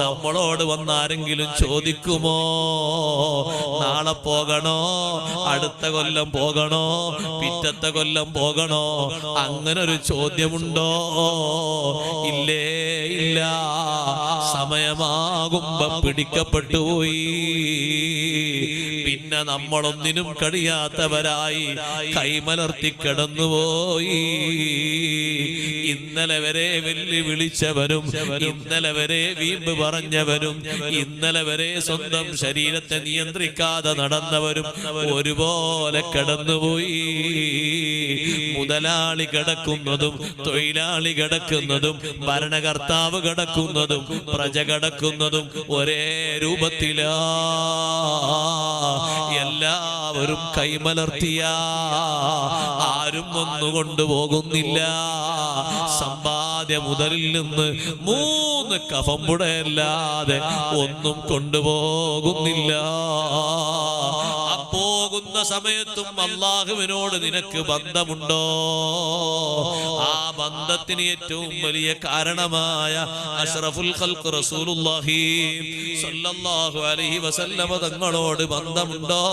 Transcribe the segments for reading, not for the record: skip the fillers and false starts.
നമ്മളോട് വന്നാരെങ്കിലും ചോദിക്കുമോ നാളെ പോകണോ, അടുത്ത കൊല്ലം പോകണോ, പിറ്റത്തെ കൊല്ലം പോകണോ? അങ്ങനൊരു ചോദ്യമുണ്ടോ? ഇല്ലേ ഇല്ല. സമയമാകുമ്പോ പിടിക്കപ്പെട്ടു പോയി. പിന്നെ നമ്മളൊന്നിനും കഴിയാത്തവരായി കൈമലർത്തി കിടന്നുപോയി. ഇന്നലെ വരെ വെല്ലുവിളിച്ചവരും, ഇന്നലെ വരെ വീമ്പ് പറഞ്ഞവരും, ഇന്നലെ വരെ സ്വന്തം ശരീരത്തെ നിയന്ത്രിക്കാതെ നടന്നവരും ഒരുപോലെ കിടന്നുപോയി. മുതലാളി കിടക്കുന്നതും തൊഴിലാളി കിടക്കുന്നതും ഭരണകർത്താവ് കിടക്കുന്നതും പ്രജ കിടക്കുന്നതും ഒരേ രൂപത്തിലാ. എല്ലാവരും കൈമലർത്തിയ ആരും ഒന്നുകൊണ്ടുപോകുന്നില്ല. സമ്പാദ്യ മുതലിൽ നിന്ന് 3 കഫംപുടയല്ലാതെ ഒന്നും കൊണ്ടുപോകുന്നില്ല. പോകുന്ന സമയത്തും അല്ലാഹുവിനോട് നിനക്ക് ബന്ധമുണ്ടോ? ആ ബന്ധത്തിന് ഏറ്റവും വലിയ കാരണമായ അഷ്റഫുൽ ഖൽഖ് റസൂലുള്ളാഹി സ്വല്ലല്ലാഹു അലൈഹി വസല്ലമ തങ്ങളോട് ബന്ധമുണ്ടോ?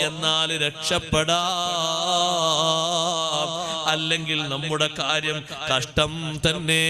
എന്നാൽ രക്ഷപ്പെടാം. അല്ലെങ്കിൽ നമ്മുടെ കാര്യം കഷ്ടം തന്നെ.